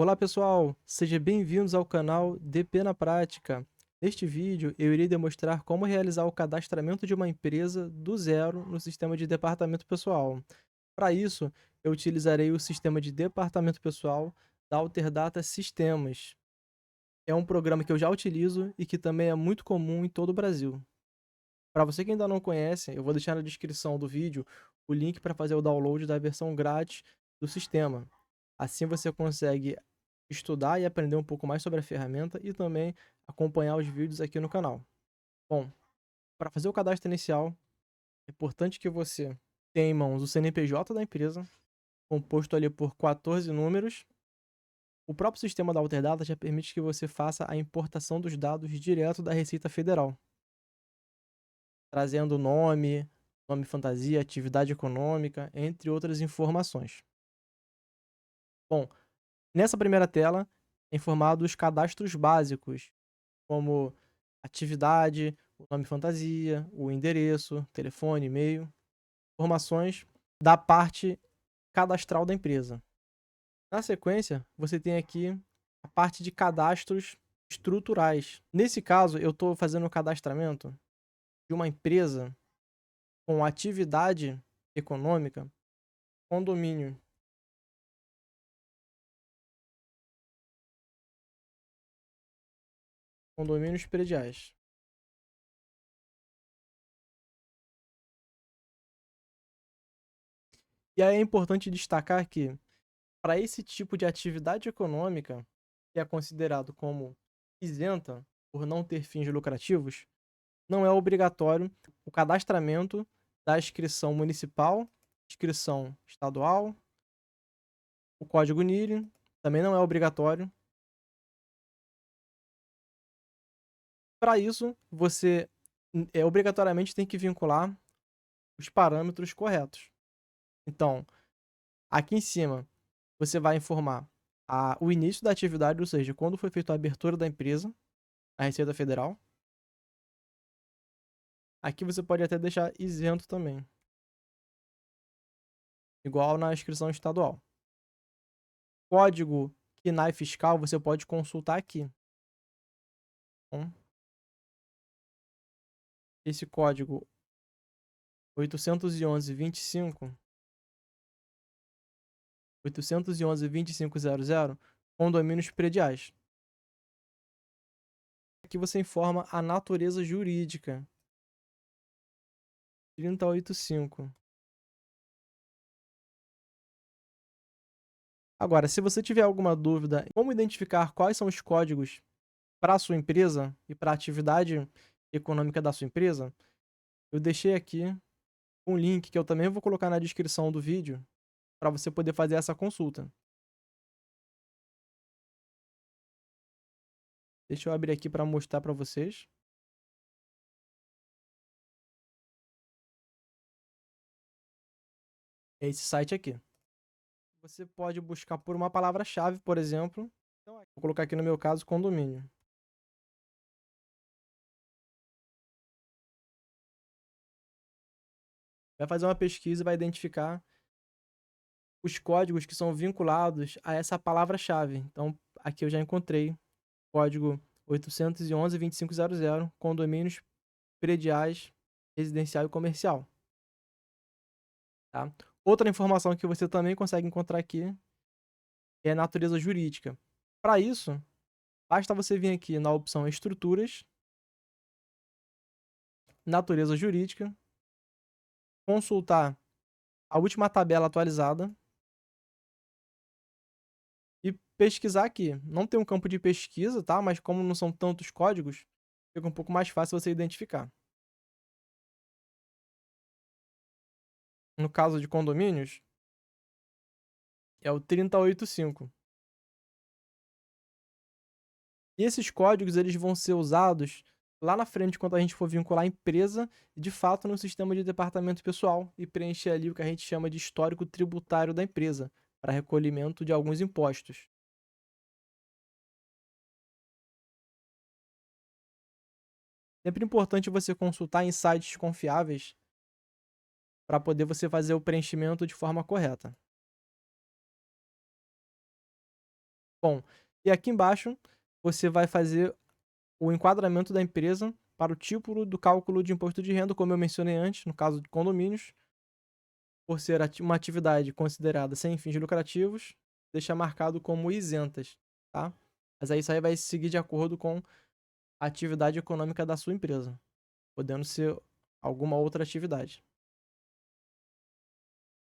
Olá pessoal, sejam bem-vindos ao canal DP na Prática. Neste vídeo eu irei demonstrar como realizar o cadastramento de uma empresa do zero no sistema de departamento pessoal. Para isso, eu utilizarei o sistema de departamento pessoal da Alterdata Sistemas. É um programa que eu já utilizo e que também é muito comum em todo o Brasil. Para você que ainda não conhece, eu vou deixar na descrição do vídeo o link para fazer o download da versão grátis do sistema. Assim você consegue estudar e aprender um pouco mais sobre a ferramenta e também acompanhar os vídeos aqui no canal. Bom, para fazer o cadastro inicial, é importante que você tenha em mãos o CNPJ da empresa, composto ali por 14 números. O próprio sistema da Alterdata já permite que você faça a importação dos dados direto da Receita Federal, trazendo nome, nome fantasia, atividade econômica, entre outras informações. Bom, nessa primeira tela é informado os cadastros básicos, como atividade, o nome fantasia, o endereço, telefone, e-mail, informações da parte cadastral da empresa. Na sequência, você tem aqui a parte de cadastros estruturais. Nesse caso, eu estou fazendo o cadastramento de uma empresa com atividade econômica, condomínio. Condomínios prediais. E aí é importante destacar que, para esse tipo de atividade econômica, que é considerado como isenta por não ter fins lucrativos, não é obrigatório o cadastramento da inscrição municipal, inscrição estadual, o código NIR também não é obrigatório. Para isso, você obrigatoriamente tem que vincular os parâmetros corretos. Então, aqui em cima, você vai informar o início da atividade, ou seja, quando foi feita a abertura da empresa, a Receita Federal. Aqui você pode até deixar isento também, igual na inscrição estadual. Código KNAI fiscal você pode consultar aqui. Então, esse código 811.25, 811.2500, condomínios prediais. Aqui você informa a natureza jurídica, 3085. Agora, se você tiver alguma dúvida em como identificar quais são os códigos para a sua empresa e para a atividade econômica da sua empresa, eu deixei aqui um link que eu também vou colocar na descrição do vídeo para você poder fazer essa consulta. Deixa eu abrir aqui para mostrar para vocês. É esse site aqui. Você pode buscar por uma palavra-chave, por exemplo. Então, vou colocar aqui no meu caso condomínio. Vai fazer uma pesquisa e vai identificar os códigos que são vinculados a essa palavra-chave. Então, aqui eu já encontrei código 811.2500, condomínios prediais, residencial e comercial. Tá? Outra informação que você também consegue encontrar aqui é a natureza jurídica. Para isso, basta você vir aqui na opção Estruturas, Natureza Jurídica, consultar a última tabela atualizada e pesquisar aqui. Não tem um campo de pesquisa, tá? Mas como não são tantos códigos, fica um pouco mais fácil você identificar. No caso de condomínios, é o 3085. E esses códigos eles vão ser usados lá na frente quando a gente for vincular a empresa, de fato, no sistema de departamento pessoal e preencher ali o que a gente chama de histórico tributário da empresa, para recolhimento de alguns impostos. Sempre importante você consultar em sites confiáveis para poder você fazer o preenchimento de forma correta. Bom, e aqui embaixo você vai fazer o enquadramento da empresa para o tipo do cálculo de imposto de renda, como eu mencionei antes, no caso de condomínios, por ser uma atividade considerada sem fins lucrativos, deixa marcado como isentas, tá? Mas aí isso aí vai seguir de acordo com a atividade econômica da sua empresa, podendo ser alguma outra atividade.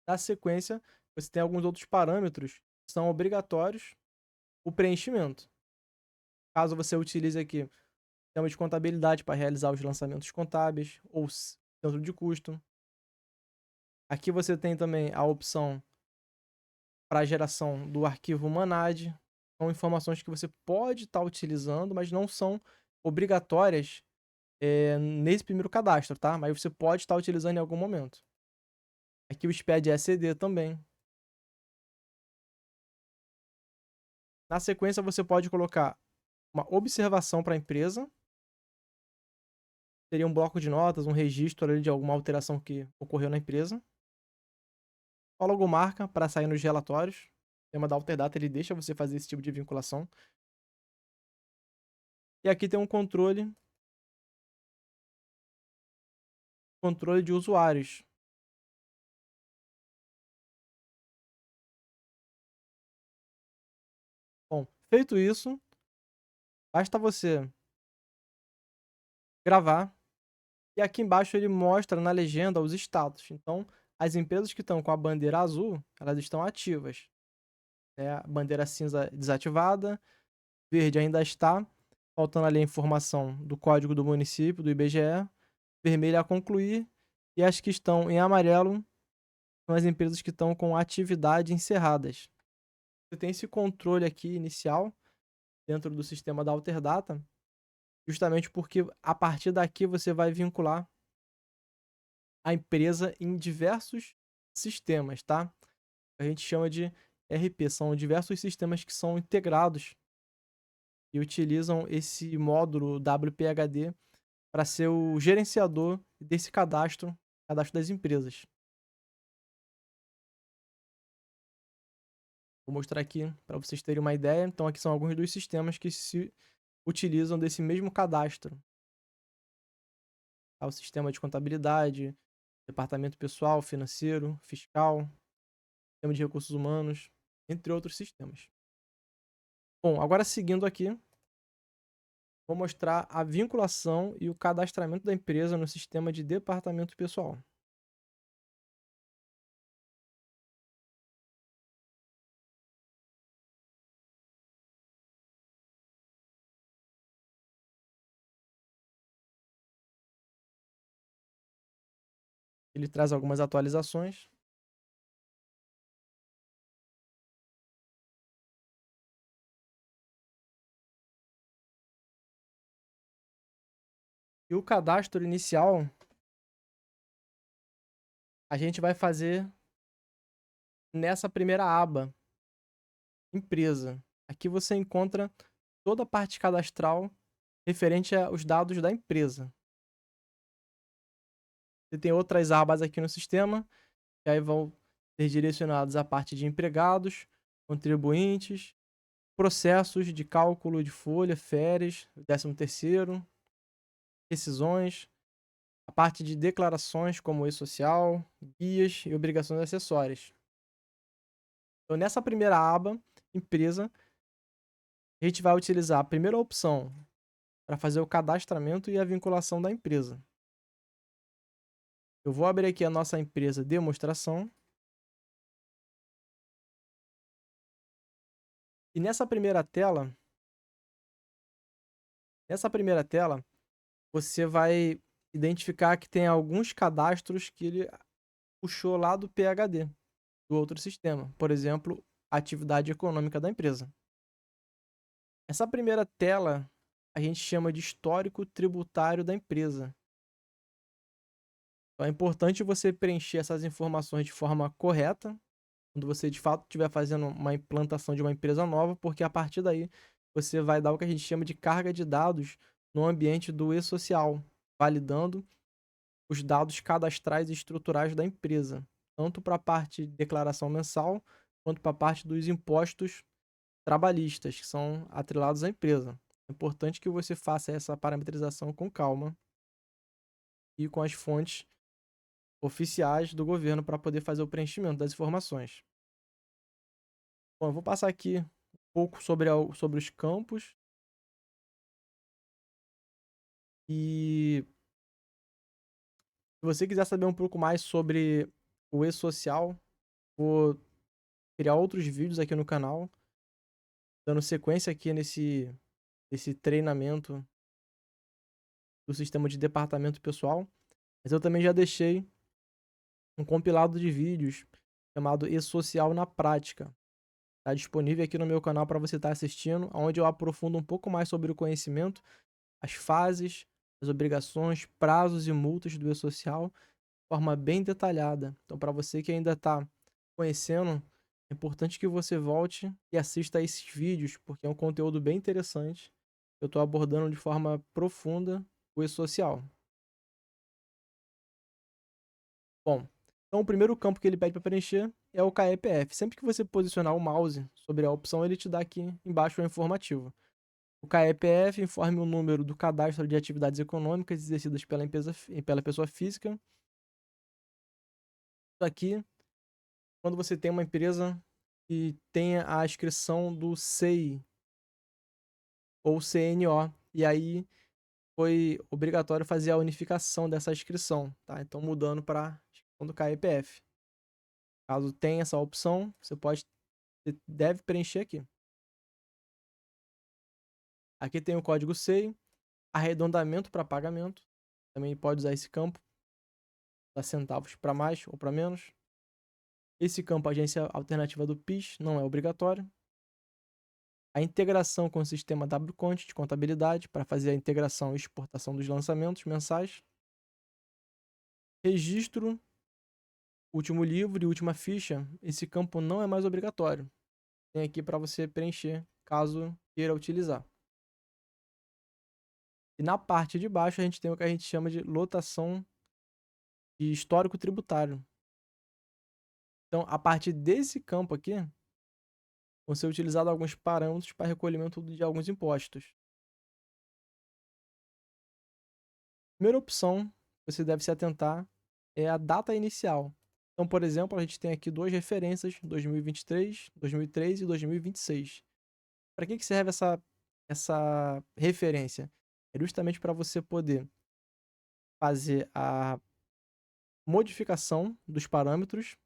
Na sequência, você tem alguns outros parâmetros que são obrigatórios o preenchimento. Caso você utilize aqui sistema de contabilidade para realizar os lançamentos contábeis ou centro de custo. Aqui você tem também a opção para a geração do arquivo MANAD. São informações que você pode estar utilizando, mas não são obrigatórias nesse primeiro cadastro, tá? Mas você pode estar utilizando em algum momento. Aqui o SPED ECD também. Na sequência, você pode colocar uma observação para a empresa. Seria um bloco de notas, um registro ali de alguma alteração que ocorreu na empresa. A logomarca para sair nos relatórios. O sistema da Alterdata ele deixa você fazer esse tipo de vinculação. E aqui tem um controle de usuários. Bom, feito isso, basta você gravar e aqui embaixo ele mostra na legenda os status. Então, as empresas que estão com a bandeira azul, elas estão ativas. A bandeira cinza desativada, verde ainda está, faltando ali a informação do código do município, do IBGE, vermelho a concluir, e as que estão em amarelo são as empresas que estão com atividade encerradas. Você tem esse controle aqui inicial dentro do sistema da Alterdata, justamente porque a partir daqui você vai vincular a empresa em diversos sistemas, tá? A gente chama de ERP, são diversos sistemas que são integrados e utilizam esse módulo WPHD para ser o gerenciador desse cadastro das empresas. Vou mostrar aqui para vocês terem uma ideia. Então, aqui são alguns dos sistemas que se utilizam desse mesmo cadastro. Tá? O sistema de contabilidade, departamento pessoal, financeiro, fiscal, sistema de recursos humanos, entre outros sistemas. Bom, agora seguindo aqui, vou mostrar a vinculação e o cadastramento da empresa no sistema de departamento pessoal. Ele traz algumas atualizações. E o cadastro inicial, a gente vai fazer nessa primeira aba, empresa. Aqui você encontra toda a parte cadastral referente aos dados da empresa. Você tem outras abas aqui no sistema, que aí vão ser direcionados à parte de empregados, contribuintes, processos de cálculo de folha, férias, 13º, rescisões, a parte de declarações como e-social, guias e obrigações acessórias. Então, nessa primeira aba, empresa, a gente vai utilizar a primeira opção para fazer o cadastramento e a vinculação da empresa. Eu vou abrir aqui a nossa empresa demonstração. E nessa primeira tela, você vai identificar que tem alguns cadastros que ele puxou lá do PHD, do outro sistema. Por exemplo, a atividade econômica da empresa. Essa primeira tela a gente chama de histórico tributário da empresa. Então é importante você preencher essas informações de forma correta, quando você de fato estiver fazendo uma implantação de uma empresa nova, porque a partir daí você vai dar o que a gente chama de carga de dados no ambiente do e-social, validando os dados cadastrais e estruturais da empresa, tanto para a parte de declaração mensal, quanto para a parte dos impostos trabalhistas, que são atrelados à empresa. É importante que você faça essa parametrização com calma e com as fontes oficiais do governo para poder fazer o preenchimento das informações. Bom, eu vou passar aqui um pouco sobre os campos e se você quiser saber um pouco mais sobre o e-social, vou criar outros vídeos aqui no canal, dando sequência aqui nesse treinamento do sistema de departamento pessoal. Mas eu também já deixei um compilado de vídeos chamado E-Social na Prática. Está disponível aqui no meu canal para você estar assistindo, onde eu aprofundo um pouco mais sobre o conhecimento, as fases, as obrigações, prazos e multas do E-Social, de forma bem detalhada. Então, para você que ainda está conhecendo, é importante que você volte e assista a esses vídeos, porque é um conteúdo bem interessante. Eu estou abordando de forma profunda o E-Social. Bom, então o primeiro campo que ele pede para preencher é o KEPF. Sempre que você posicionar o mouse sobre a opção, ele te dá aqui embaixo o informativo. O KEPF informa o número do cadastro de atividades econômicas exercidas pela pessoa física. Isso aqui, quando você tem uma empresa que tenha a inscrição do SEI ou CNO, e aí foi obrigatório fazer a unificação dessa inscrição, tá? Então mudando para a inscrição do KEPF. Caso tenha essa opção, você deve preencher aqui. Aqui tem o código SEI, arredondamento para pagamento. Também pode usar esse campo, dá centavos para mais ou para menos. Esse campo, agência alternativa do PIS, não é obrigatório. A integração com o sistema WConte de contabilidade para fazer a integração e exportação dos lançamentos mensais. Registro, último livro e última ficha. Esse campo não é mais obrigatório. Tem aqui para você preencher, caso queira utilizar. E na parte de baixo a gente tem o que a gente chama de lotação de histórico tributário. Então, a partir desse campo aqui, vão ser utilizados alguns parâmetros para recolhimento de alguns impostos. Primeira opção que você deve se atentar é a data inicial. Então, por exemplo, a gente tem aqui duas referências, 2023, 2003 e 2026. Para que serve essa referência? É justamente para você poder fazer a modificação dos parâmetros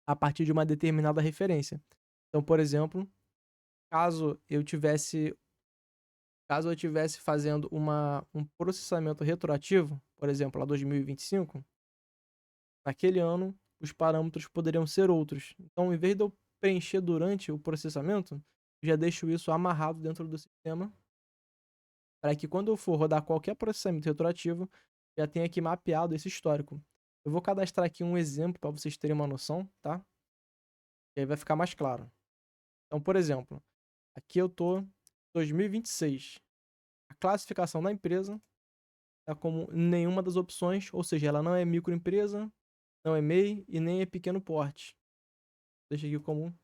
a partir de uma determinada referência. Então, por exemplo, caso eu tivesse fazendo um processamento retroativo, por exemplo, a 2025, naquele ano os parâmetros poderiam ser outros. Então, em vez de eu preencher durante o processamento, eu já deixo isso amarrado dentro do sistema para que quando eu for rodar qualquer processamento retroativo, já tenha aqui mapeado esse histórico. Eu vou cadastrar aqui um exemplo para vocês terem uma noção, tá? E aí vai ficar mais claro. Então, por exemplo, aqui eu tô 2026. A classificação da empresa está como nenhuma das opções, ou seja, ela não é microempresa, não é MEI e nem é pequeno porte. Deixa aqui como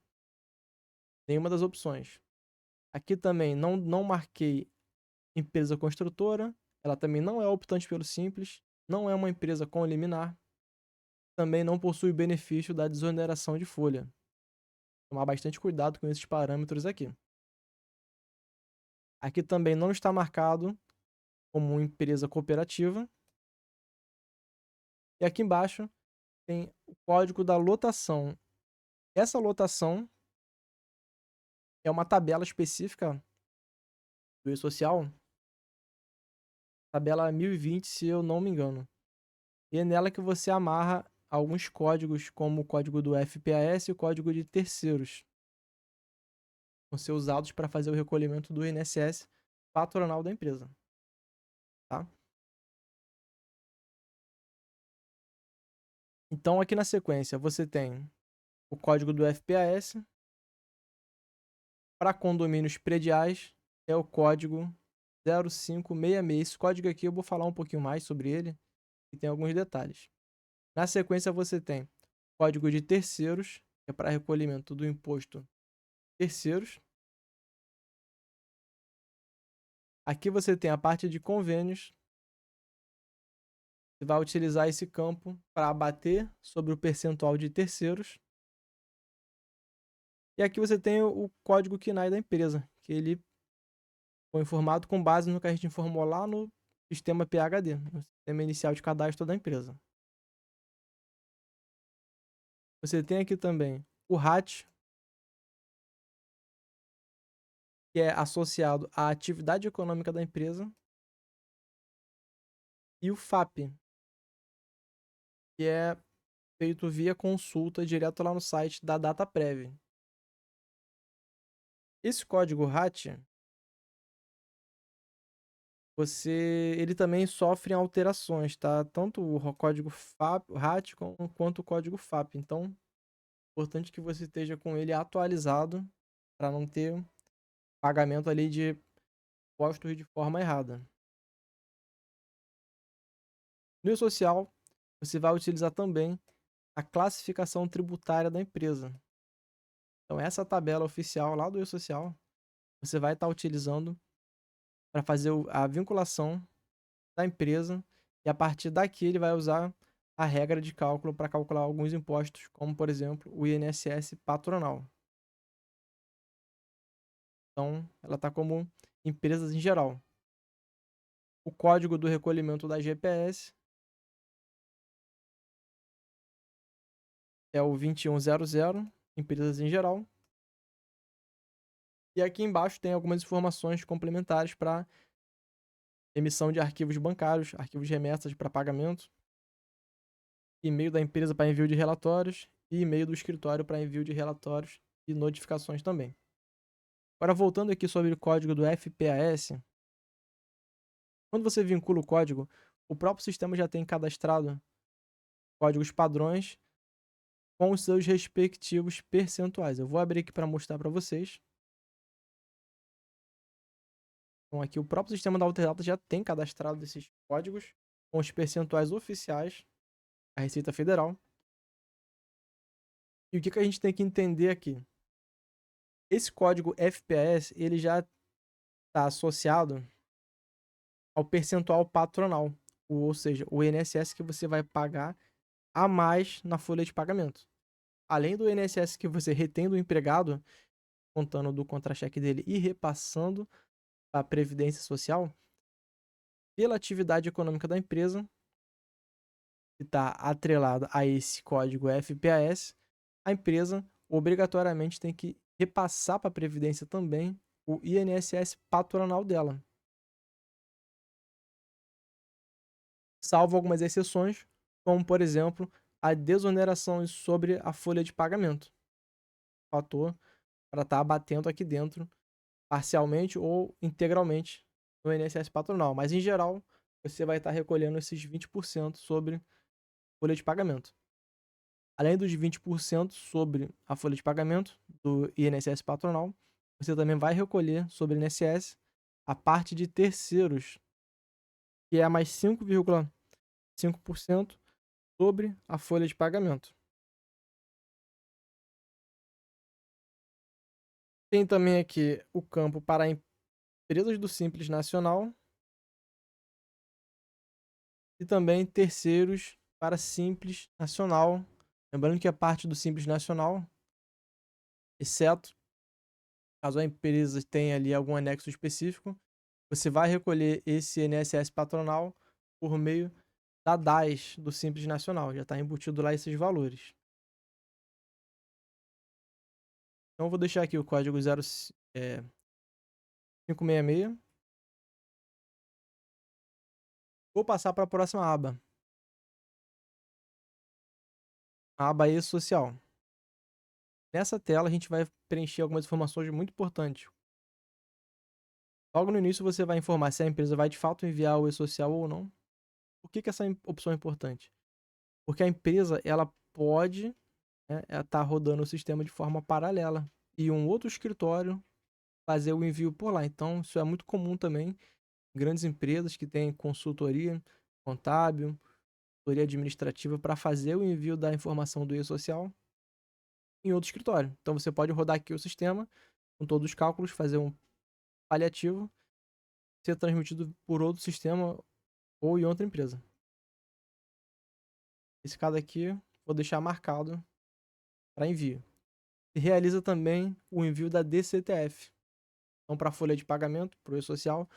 nenhuma das opções. Aqui também não marquei empresa construtora, ela também não é optante pelo simples, não é uma empresa com liminar, também não possui benefício da desoneração de folha. Tomar bastante cuidado com esses parâmetros aqui. Aqui também não está marcado como empresa cooperativa. E aqui embaixo tem o código da lotação. Essa lotação é uma tabela específica do E-Social, tabela 1020, se eu não me engano. E é nela que você amarra alguns códigos, como o código do FPAS e o código de terceiros. Vão ser usados para fazer o recolhimento do INSS patronal da empresa. Tá? Então, aqui na sequência, você tem o código do FPAS. Para condomínios prediais, é o código 0566. Esse código aqui eu vou falar um pouquinho mais sobre ele e tem alguns detalhes. Na sequência, você tem código de terceiros, que é para recolhimento do imposto terceiros. Aqui você tem a parte de convênios. Você vai utilizar esse campo para abater sobre o percentual de terceiros. E aqui você tem o código KNAI da empresa, que ele foi informado com base no que a gente informou lá no sistema PHD, no sistema inicial de cadastro da empresa. Você tem aqui também o RAT, que é associado à atividade econômica da empresa, e o FAP, que é feito via consulta direto lá no site da DataPrev. Esse código RAT, ele também sofre alterações, tá? Tanto o código FAP, RAT, quanto o código FAP. Então, é importante que você esteja com ele atualizado para não ter pagamento ali de impostos de forma errada. No E-Social, você vai utilizar também a classificação tributária da empresa. Então, essa tabela oficial lá do E-Social, você vai estar utilizando para fazer a vinculação da empresa, e a partir daqui ele vai usar a regra de cálculo para calcular alguns impostos, como por exemplo o INSS patronal. Então, ela está como empresas em geral. O código do recolhimento da GPS é o 2100, empresas em geral. E aqui embaixo tem algumas informações complementares para emissão de arquivos bancários, arquivos de remessas para pagamento, e-mail da empresa para envio de relatórios e e-mail do escritório para envio de relatórios e notificações também. Agora, voltando aqui sobre o código do FPAS, quando você vincula o código, o próprio sistema já tem cadastrado códigos padrões com os seus respectivos percentuais. Eu vou abrir aqui para mostrar para vocês. Então, aqui o próprio sistema da Alterdata já tem cadastrado esses códigos com os percentuais oficiais da Receita Federal. E o que a gente tem que entender aqui? Esse código FPAS, ele já está associado ao percentual patronal, ou seja, o INSS que você vai pagar a mais na folha de pagamento. Além do INSS que você retém do empregado, contando do contra-cheque dele e repassando a Previdência Social, pela atividade econômica da empresa, que está atrelada a esse código FPAS, a empresa obrigatoriamente tem que repassar para a Previdência também o INSS patronal dela. Salvo algumas exceções, como, por exemplo, a desoneração sobre a folha de pagamento. Fator para estar abatendo aqui dentro, parcialmente ou integralmente, no INSS patronal. Mas, em geral, você vai estar recolhendo esses 20% sobre folha de pagamento. Além dos 20% sobre a folha de pagamento do INSS patronal, você também vai recolher sobre o INSS a parte de terceiros, que é mais 5,5% sobre a folha de pagamento. Tem também aqui o campo para empresas do Simples Nacional e também terceiros para Simples Nacional. Lembrando que a parte do Simples Nacional, exceto caso a empresa tenha ali algum anexo específico, você vai recolher esse INSS patronal por meio da DAS do Simples Nacional. Já está embutido lá esses valores. Então, eu vou deixar aqui o código 566. Vou passar para a próxima aba. A aba E-Social. Nessa tela, a gente vai preencher algumas informações muito importantes. Logo no início, você vai informar se a empresa vai de fato enviar o E-Social ou não. Por que essa opção é importante? Porque a empresa ela pode estar rodando o sistema de forma paralela e um outro escritório fazer o envio por lá. Então, isso é muito comum também em grandes empresas que têm consultoria contábil, consultoria administrativa para fazer o envio da informação do E-Social em outro escritório. Então, você pode rodar aqui o sistema com todos os cálculos, fazer um paliativo, ser transmitido por outro sistema ou em outra empresa. Esse caso aqui, vou deixar marcado para envio. E realiza também o envio da DCTF. Então, para a folha de pagamento, para o E-Social,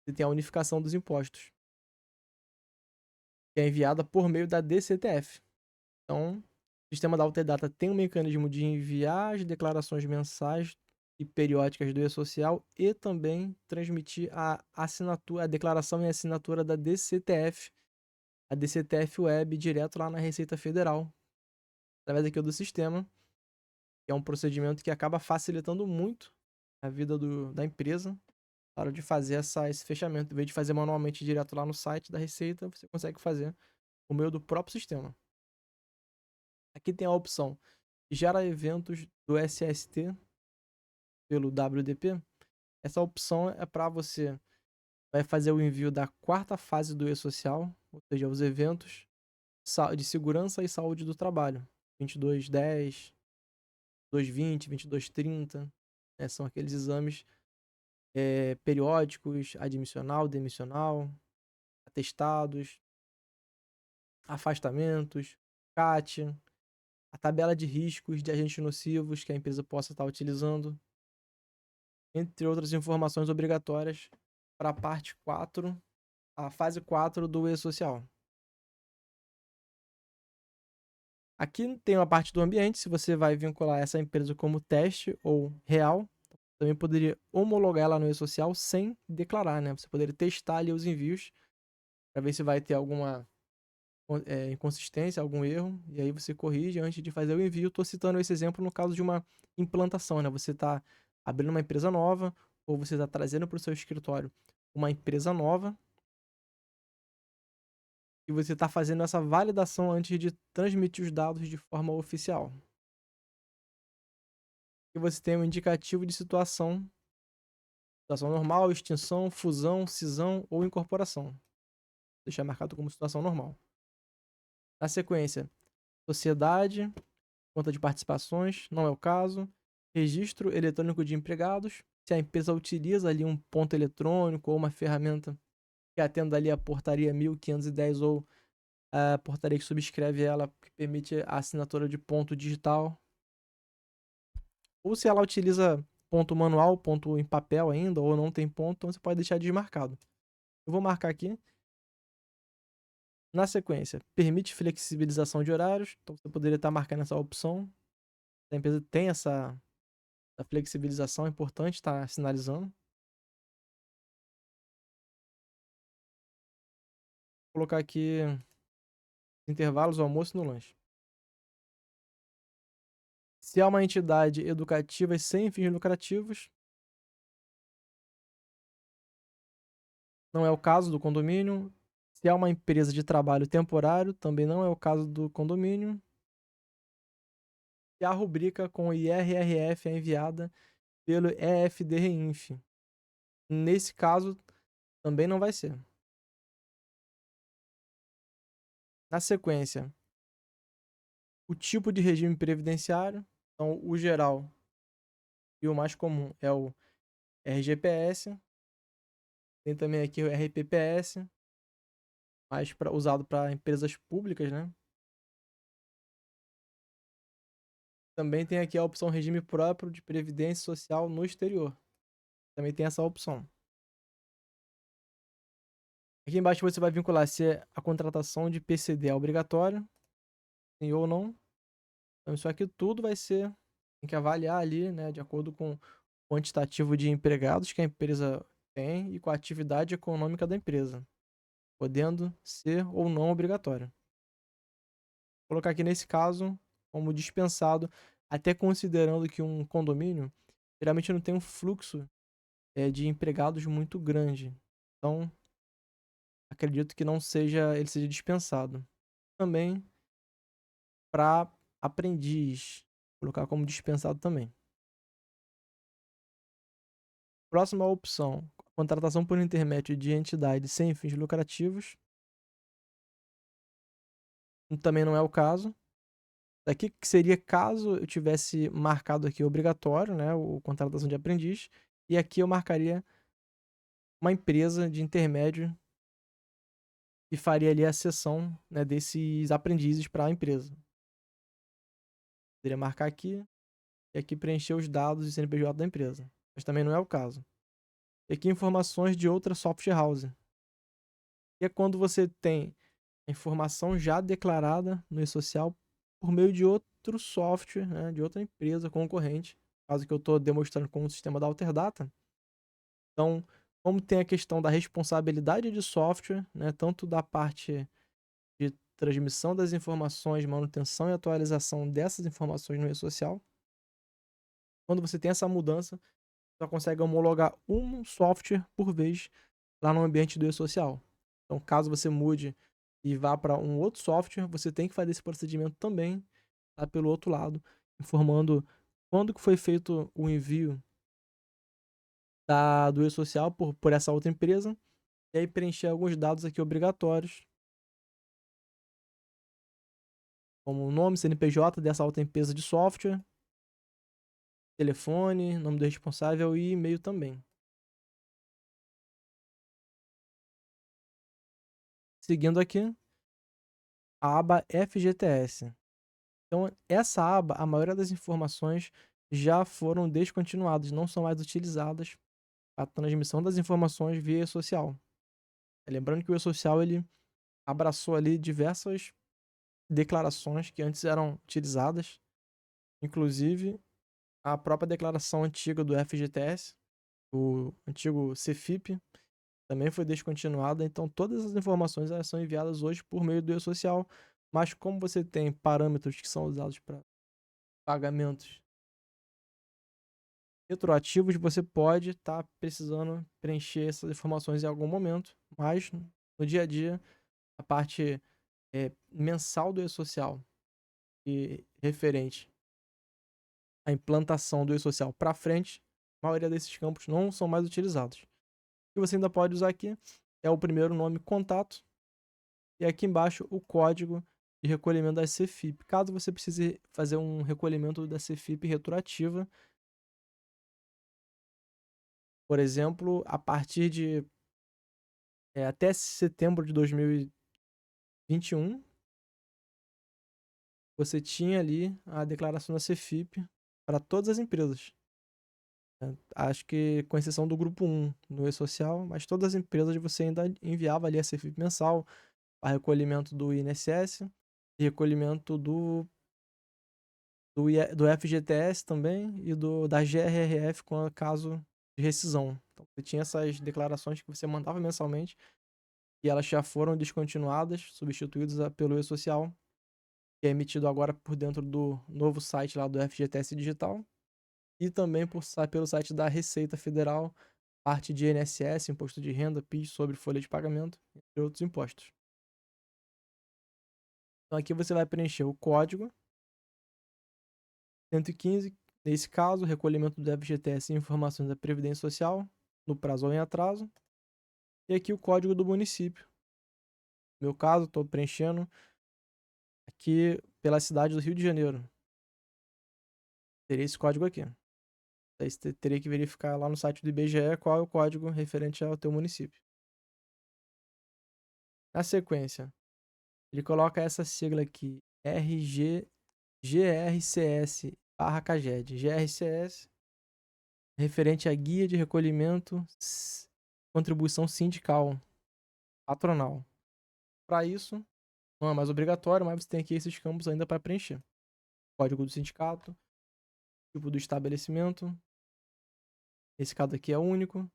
você tem a unificação dos impostos, que é enviada por meio da DCTF. Então, o sistema da Alterdata tem um mecanismo de enviar as declarações mensais e periódicas do E-Social e também transmitir a assinatura, a declaração e assinatura da DCTF, a DCTF Web, direto lá na Receita Federal, através aqui do sistema, que é um procedimento que acaba facilitando muito a vida da empresa na hora de fazer esse fechamento. Em vez de fazer manualmente direto lá no site da Receita, você consegue fazer por meio do próprio sistema. Aqui tem a opção gera eventos do SST pelo WDP. Essa opção é para você vai fazer o envio da quarta fase do E-Social, ou seja, os eventos de segurança e saúde do trabalho. 2210, 220, 2230, né? São aqueles exames periódicos, admissional, demissional, atestados, afastamentos, CAT, a tabela de riscos de agentes nocivos que a empresa possa estar utilizando, entre outras informações obrigatórias para a parte 4, a fase 4 do E-Social. Aqui tem a parte do ambiente, se você vai vincular essa empresa como teste ou real, também poderia homologar ela no E-Social sem declarar, né? Você poderia testar ali os envios para ver se vai ter alguma inconsistência, algum erro, e aí você corrige antes de fazer o envio. Estou citando esse exemplo no caso de uma implantação, né? Você está abrindo uma empresa nova ou você está trazendo para o seu escritório uma empresa nova e você está fazendo essa validação antes de transmitir os dados de forma oficial. E você tem um indicativo de situação normal, extinção, fusão, cisão ou incorporação. Vou deixar marcado como situação normal. Na sequência, sociedade, conta de participações, não é o caso. Registro eletrônico de empregados, se a empresa utiliza ali um ponto eletrônico ou uma ferramenta que atenda ali a portaria 1510 ou a portaria que subscreve ela, que permite a assinatura de ponto digital. Ou se ela utiliza ponto manual, ponto em papel ainda, ou não tem ponto, então você pode deixar desmarcado. Eu vou marcar aqui. Na sequência, permite flexibilização de horários, então você poderia estar marcando essa opção. A empresa tem essa flexibilização, é importante estar sinalizando. Vou colocar aqui intervalos, almoço no lanche. Se é uma entidade educativa sem fins lucrativos, não é o caso do condomínio. Se é uma empresa de trabalho temporário, também não é o caso do condomínio. Se a rubrica com IRRF é enviada pelo EFD-REINF. Nesse caso, também não vai ser. Na sequência, o tipo de regime previdenciário. Então, o geral e o mais comum é o RGPS. Tem também aqui o RPPS, mais usado para empresas públicas, né? Também tem aqui a opção regime próprio de previdência social no exterior. Também tem essa opção. Aqui embaixo você vai vincular se a contratação de PCD é obrigatória, sim ou não. Então isso aqui tudo vai ser, tem que avaliar ali, né, de acordo com o quantitativo de empregados que a empresa tem e com a atividade econômica da empresa, podendo ser ou não obrigatório. Vou colocar aqui nesse caso como dispensado, até considerando que um condomínio geralmente não tem um fluxo de empregados muito grande. Então, acredito que não seja, ele seja dispensado. Também para aprendiz, vou colocar como dispensado também. Próxima opção, contratação por intermédio de entidades sem fins lucrativos. Também não é o caso. Daqui que seria caso eu tivesse marcado aqui obrigatório, né, o contratação de aprendiz, e aqui eu marcaria uma empresa de intermédio e faria ali a cessão, né, desses aprendizes para a empresa. Poderia marcar aqui e aqui preencher os dados de CNPJ da empresa, mas também não é o caso. E aqui informações de outra software house, que é quando você tem a informação já declarada no e-social por meio de outro software, né, de outra empresa concorrente, caso que eu estou demonstrando com o sistema da Alterdata. Então, como tem a questão da responsabilidade de software, né, tanto da parte de transmissão das informações, manutenção e atualização dessas informações no e-social, quando você tem essa mudança, só consegue homologar um software por vez lá no ambiente do e-social. Então, caso você mude e vá para um outro software, você tem que fazer esse procedimento também, tá, pelo outro lado, informando quando que foi feito o envio do e-social por essa outra empresa, e aí preencher alguns dados aqui obrigatórios, como o nome, CNPJ dessa outra empresa de software, telefone, nome do responsável e e-mail também. Seguindo aqui, a aba FGTS. Então, essa aba, a maioria das informações já foram descontinuadas, não são mais utilizadas para a transmissão das informações via e-social. Lembrando que o e-social ele abraçou ali diversas declarações que antes eram utilizadas, inclusive a própria declaração antiga do FGTS, o antigo CFIP, também foi descontinuada, então todas as informações elas são enviadas hoje por meio do e-social, mas como você tem parâmetros que são usados para pagamentos retroativos, você pode estar precisando preencher essas informações em algum momento, mas no dia a dia, a parte mensal do e-social e referente à implantação do e-social para frente, a maioria desses campos não são mais utilizados. O que você ainda pode usar aqui é o primeiro nome contato e aqui embaixo o código de recolhimento da CFIP. Caso você precise fazer um recolhimento da CFIP retroativa, por exemplo, a partir de até setembro de 2021, você tinha ali a declaração da CFIP para todas as empresas. Acho que com exceção do grupo 1 no e-social, mas todas as empresas você ainda enviava ali a CFIP mensal, a recolhimento do INSS, e recolhimento do FGTS também e da GRRF com caso de rescisão. Então, você tinha essas declarações que você mandava mensalmente e elas já foram descontinuadas, substituídas pelo e-social, que é emitido agora por dentro do novo site lá do FGTS Digital e também pelo site da Receita Federal, parte de INSS, Imposto de Renda, PIS sobre folha de pagamento, entre outros impostos. Então aqui você vai preencher o código 115, nesse caso, recolhimento do FGTS e informações da Previdência Social, no prazo ou em atraso. E aqui o código do município. No meu caso, estou preenchendo aqui pela cidade do Rio de Janeiro. Teria esse código aqui. Aí você teria que verificar lá no site do IBGE qual é o código referente ao teu município. Na sequência, ele coloca essa sigla aqui, GRCS/CAGED. GRCS, referente à Guia de Recolhimento Contribuição Sindical Patronal. Para isso, não é mais obrigatório, mas você tem aqui esses campos ainda para preencher. Código do sindicato, tipo do estabelecimento. Esse caso aqui é único.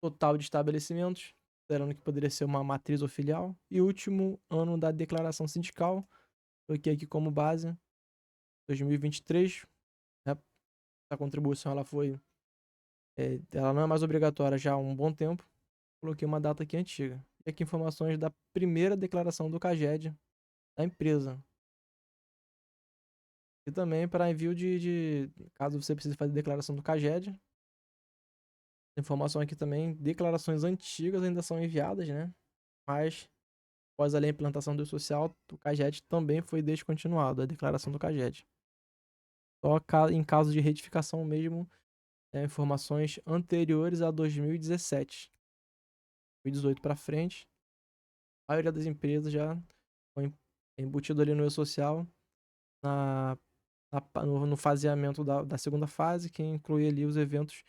Total de estabelecimentos, considerando que poderia ser uma matriz ou filial. E último ano da declaração sindical. Coloquei aqui como base 2023. Né? A contribuição ela não é mais obrigatória já há um bom tempo. Coloquei uma data aqui antiga. E aqui informações da primeira declaração do CAGED da empresa. E também para envio caso você precise fazer declaração do CAGED. Informação aqui também, declarações antigas ainda são enviadas, né? Mas Após ali a implantação do social, o CAGED também foi descontinuado, a declaração do CAGED. Só em caso de retificação mesmo, informações anteriores a 2017. 2018 para frente, a maioria das empresas já foi embutido ali no e-social na, no faseamento da segunda fase, que inclui ali os eventos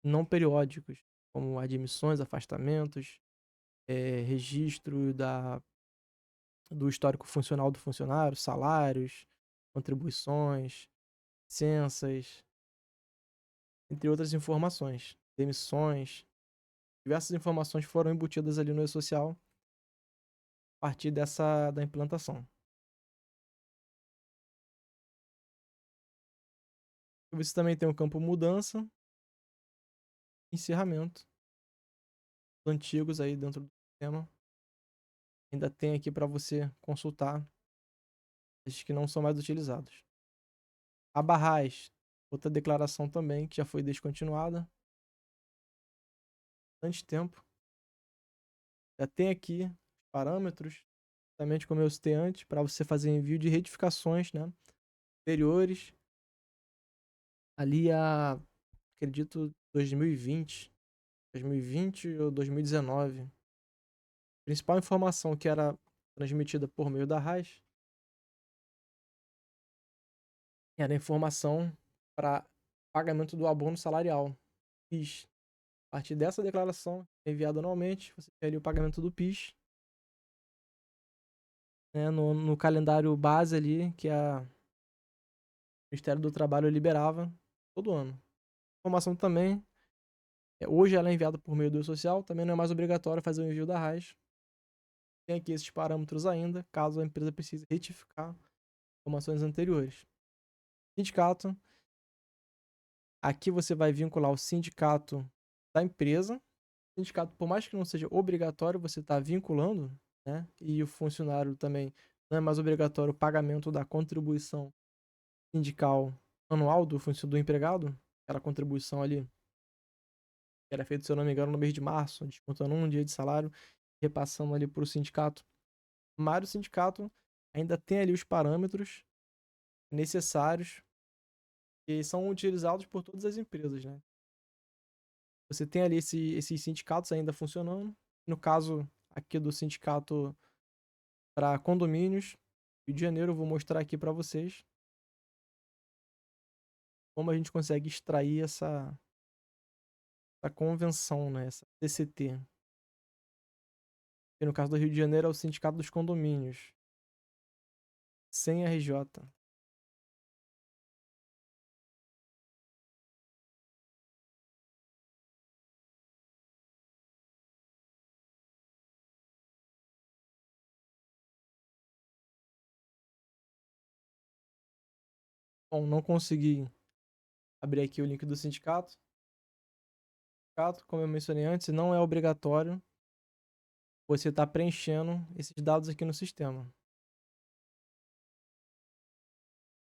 não periódicos, como admissões, afastamentos, registro do histórico funcional do funcionário, salários, contribuições, licenças, entre outras informações, demissões. Diversas informações foram embutidas ali no e-social a partir da implantação. Você também tem o campo mudança, encerramento, antigos aí dentro do sistema. Ainda tem aqui para você consultar esses que não são mais utilizados. A barragem, outra declaração também que já foi descontinuada. Bastante tempo. Já tem aqui parâmetros, exatamente como eu citei antes, para você fazer envio de retificações, né, anteriores. Ali a, acredito, 2020 ou 2019. A principal informação que era transmitida por meio da RAS era a informação para pagamento do abono salarial, PIS. A partir dessa declaração enviada anualmente, você tem ali o pagamento do PIS, né, no calendário base ali, que o Ministério do Trabalho liberava todo ano. A informação também, hoje ela é enviada por meio do social, também não é mais obrigatório fazer o envio da RAS. Tem aqui esses parâmetros ainda, caso a empresa precise retificar informações anteriores. Sindicato. Aqui você vai vincular o sindicato da empresa. O sindicato, por mais que não seja obrigatório, você está vinculando, né? E o funcionário também não é mais obrigatório o pagamento da contribuição sindical anual do empregado. Aquela contribuição ali que era feita, se eu não me engano, no mês de março, descontando um dia de salário, repassando ali para o sindicato. Mas o sindicato ainda tem ali os parâmetros necessários que são utilizados por todas as empresas, né? Você tem ali esses sindicatos ainda funcionando. No caso aqui do sindicato para condomínios, Rio de Janeiro, eu vou mostrar aqui para vocês como a gente consegue extrair essa convenção, né? Essa CCT. E no caso do Rio de Janeiro é o Sindicato dos Condomínios, sem RJ. Bom, não consegui abrir aqui o link do sindicato. O sindicato, como eu mencionei antes, não é obrigatório você estar preenchendo esses dados aqui no sistema.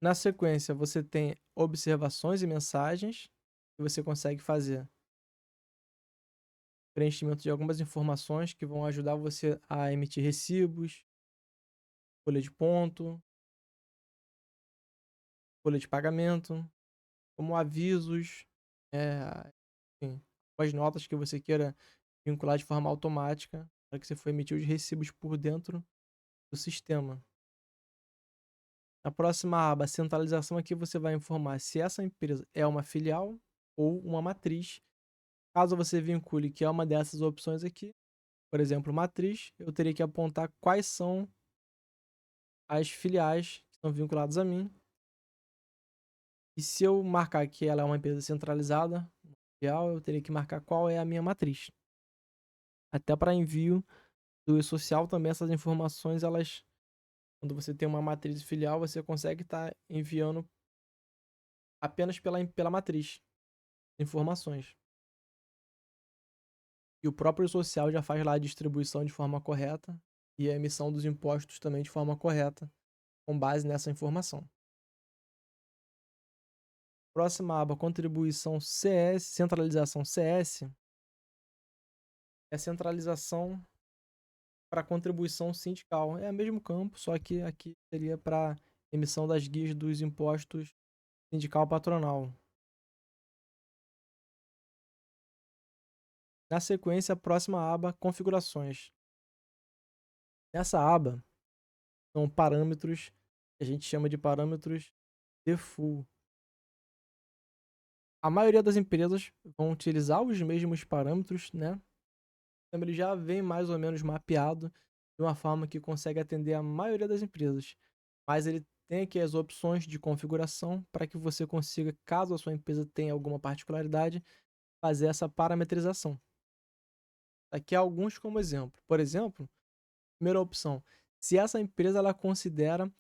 Na sequência, você tem observações e mensagens que você consegue fazer preenchimento de algumas informações que vão ajudar você a emitir recibos, folha de ponto, folha de pagamento, como avisos, enfim, as notas que você queira vincular de forma automática para que você for emitir os recibos por dentro do sistema. Na próxima aba, centralização, aqui você vai informar se essa empresa é uma filial ou uma matriz. Caso você vincule que é uma dessas opções aqui, por exemplo, matriz, eu teria que apontar quais são as filiais que estão vinculadas a mim. E se eu marcar que ela é uma empresa centralizada, filial, eu teria que marcar qual é a minha matriz. Até para envio do e-social também essas informações, elas, quando você tem uma matriz filial, você consegue estar enviando apenas pela matriz informações. E o próprio social já faz lá a distribuição de forma correta e a emissão dos impostos também de forma correta, com base nessa informação. Próxima aba, contribuição CS, centralização CS, é a centralização para contribuição sindical. É o mesmo campo, só que aqui seria para emissão das guias dos impostos sindical patronal. Na sequência, a próxima aba, configurações. Nessa aba são parâmetros que a gente chama de parâmetros default. A maioria das empresas vão utilizar os mesmos parâmetros, né? Então, ele já vem mais ou menos mapeado de uma forma que consegue atender a maioria das empresas. Mas ele tem aqui as opções de configuração para que você consiga, caso a sua empresa tenha alguma particularidade, fazer essa parametrização. Aqui há alguns como exemplo. Por exemplo, primeira opção, se essa empresa ela considera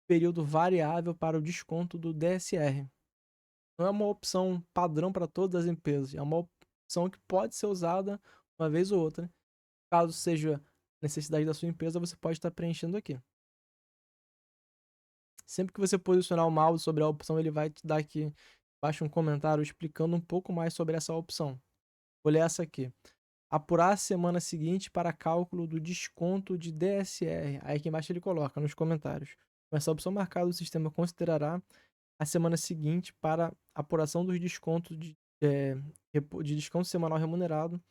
período variável para o desconto do DSR. Não é uma opção padrão para todas as empresas, é uma opção que pode ser usada uma vez ou outra. Caso seja necessidade da sua empresa, você pode estar preenchendo aqui. Sempre que você posicionar o mouse sobre a opção, ele vai te dar aqui embaixo um comentário explicando um pouco mais sobre essa opção. Vou ler essa aqui. Apurar a semana seguinte para cálculo do desconto de DSR. Aí aqui embaixo ele coloca nos comentários. Com essa opção marcada, o sistema considerará a semana seguinte para apuração dos descontos de desconto semanal remunerado.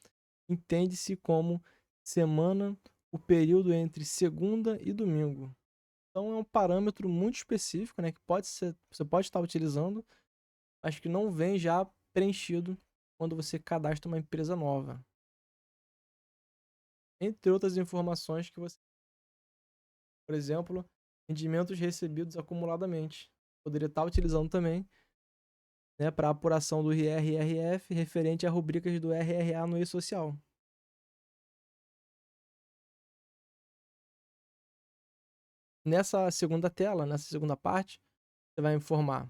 Entende-se como semana o período entre segunda e domingo. Então é um parâmetro muito específico, né, que você pode estar utilizando, mas que não vem já preenchido quando você cadastra uma empresa nova. Entre outras informações que você, por exemplo, rendimentos recebidos acumuladamente. Poderia estar utilizando também, né, para apuração do IR/RF referente a rubricas do RRA no e-social. Nessa segunda tela, nessa segunda parte, você vai informar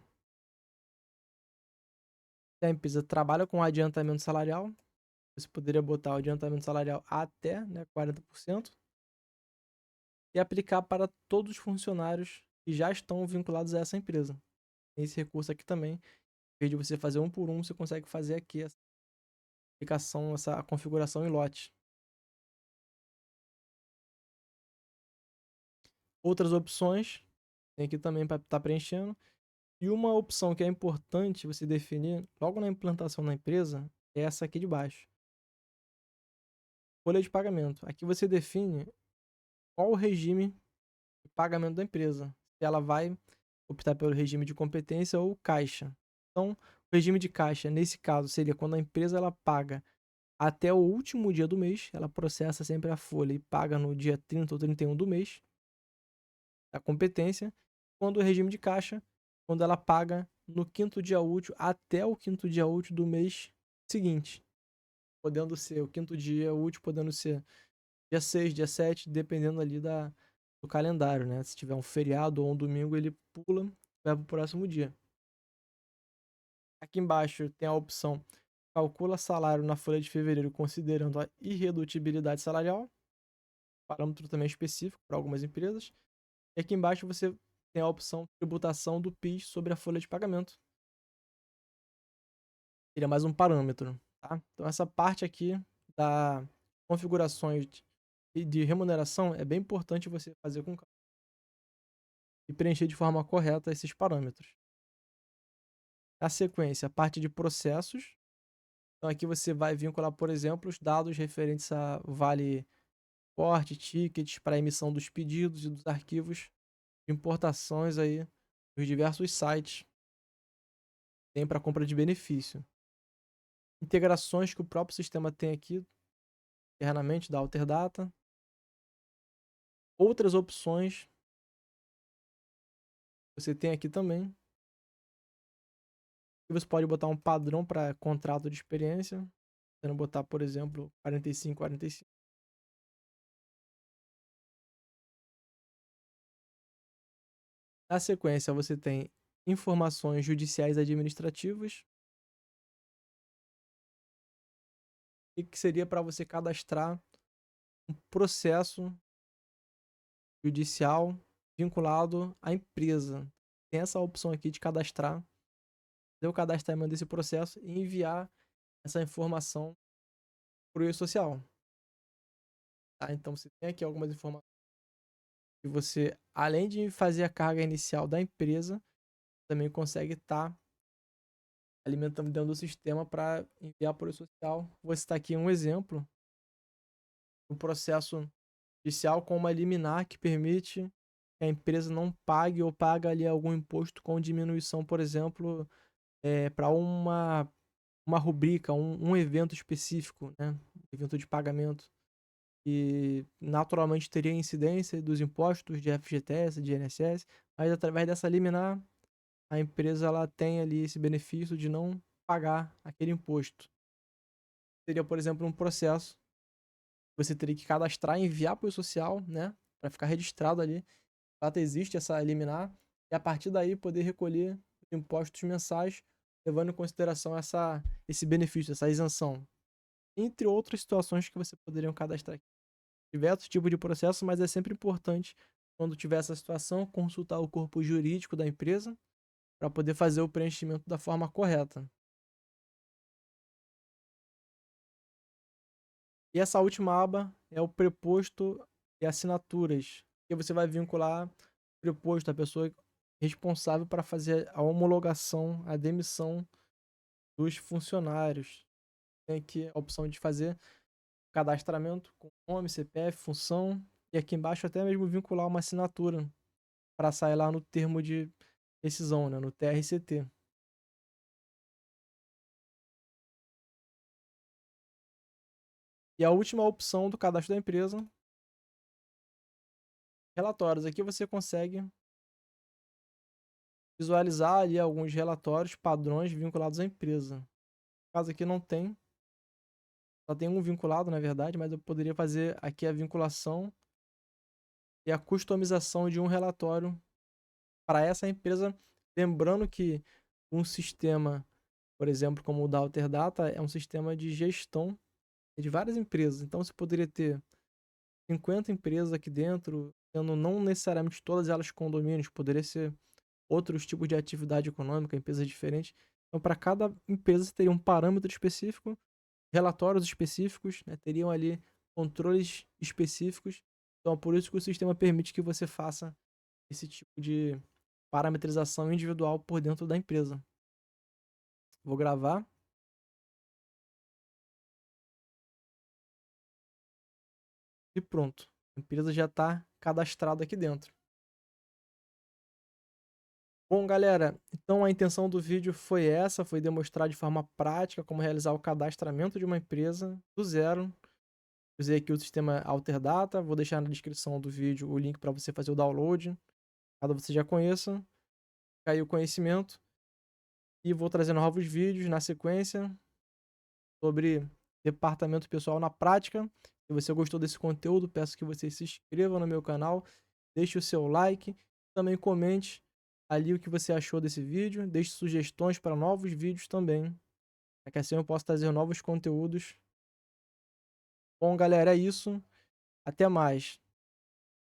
se a empresa trabalha com adiantamento salarial. Você poderia botar o adiantamento salarial até, né, 40% e aplicar para todos os funcionários que já estão vinculados a essa empresa. Tem esse recurso aqui também. Em vez de você fazer um por um, você consegue fazer aqui essa aplicação, essa configuração em lote. Outras opções, tem aqui também para estar preenchendo. E uma opção que é importante você definir logo na implantação da empresa é essa aqui de baixo. Folha de pagamento. Aqui você define qual o regime de pagamento da empresa. Se ela vai optar pelo regime de competência ou caixa. Então, o regime de caixa, nesse caso, seria quando a empresa ela paga até o último dia do mês, ela processa sempre a folha e paga no dia 30 ou 31 do mês, a competência. Quando o regime de caixa, quando ela paga no quinto dia útil até o quinto dia útil do mês seguinte. Podendo ser o quinto dia útil, podendo ser dia 6, dia 7, dependendo ali do calendário, né? Se tiver um feriado ou um domingo, ele pula, vai para o próximo dia. Aqui embaixo tem a opção calcula salário na folha de fevereiro considerando a irredutibilidade salarial, parâmetro também específico para algumas empresas. E aqui embaixo você tem a opção tributação do PIS sobre a folha de pagamento. Seria mais um parâmetro, tá? Então essa parte aqui da configurações de remuneração é bem importante você fazer com calma e preencher de forma correta esses parâmetros. Na sequência, a parte de processos. Então aqui você vai vincular, por exemplo, os dados referentes a vale porte, tickets para emissão dos pedidos e dos arquivos de importações aí dos diversos sites. Tem para compra de benefício. Integrações que o próprio sistema tem aqui internamente da Alterdata. Outras opções você tem aqui também. E você pode botar um padrão para contrato de experiência. Você não botar, por exemplo, 45, 45. Na sequência, você tem informações judiciais administrativas, e que seria para você cadastrar um processo judicial vinculado à empresa. Tem essa opção aqui de cadastrar, fazer o cadastramento desse processo e enviar essa informação para o e-social. tá? Então você tem aqui algumas informações que você, além de fazer a carga inicial da empresa, também consegue estar alimentando dentro do sistema para enviar para o social. Vou citar aqui um exemplo, um processo judicial com uma liminar que permite que a empresa não pague ou paga ali algum imposto com diminuição, por exemplo, para uma rubrica, um evento específico, né? Um evento de pagamento. E naturalmente teria incidência dos impostos de FGTS, de INSS, mas através dessa liminar, a empresa ela tem ali esse benefício de não pagar aquele imposto. Seria, por exemplo, um processo que você teria que cadastrar e enviar para o social, né? Para ficar registrado ali. De fato, existe essa liminar, e a partir daí poder recolher os impostos mensais, levando em consideração esse benefício, essa isenção. Entre outras situações que você poderia cadastrar aqui. Diversos tipos de processo, mas é sempre importante, quando tiver essa situação, consultar o corpo jurídico da empresa para poder fazer o preenchimento da forma correta. E essa última aba é o preposto e assinaturas, que você vai vincular o preposto, a pessoa responsável para fazer a homologação, a demissão dos funcionários. Tem aqui a opção de fazer cadastramento com nome, CPF, função, e aqui embaixo até mesmo vincular uma assinatura para sair lá no termo de decisão, né, no TRCT. E a última opção do cadastro da empresa, relatórios. Aqui você consegue visualizar ali alguns relatórios, padrões vinculados à empresa. No caso aqui não tem, só tem um vinculado na verdade, mas eu poderia fazer aqui a vinculação e a customização de um relatório para essa empresa, lembrando que um sistema, por exemplo, como o da Alterdata, é um sistema de gestão de várias empresas. Então você poderia ter 50 empresas aqui dentro, sendo não necessariamente todas elas condomínios, poderia ser outros tipos de atividade econômica, empresas diferentes. Então, para cada empresa, você teria um parâmetro específico, relatórios específicos, né? Teriam ali controles específicos. Então, é por isso que o sistema permite que você faça esse tipo de parametrização individual por dentro da empresa. Vou gravar e pronto. A empresa já está cadastrada aqui dentro. Bom, galera, então a intenção do vídeo foi essa, foi demonstrar de forma prática como realizar o cadastramento de uma empresa do zero. Usei aqui o sistema Alterdata, vou deixar na descrição do vídeo o link para você fazer o download, caso você já conheça, caiu o conhecimento. E vou trazer novos vídeos na sequência sobre departamento pessoal na prática. Se você gostou desse conteúdo, peço que você se inscreva no meu canal, deixe o seu like, também comente ali o que você achou desse vídeo, deixe sugestões para novos vídeos também, para que assim eu possa trazer novos conteúdos. Bom, galera, é isso. Até mais.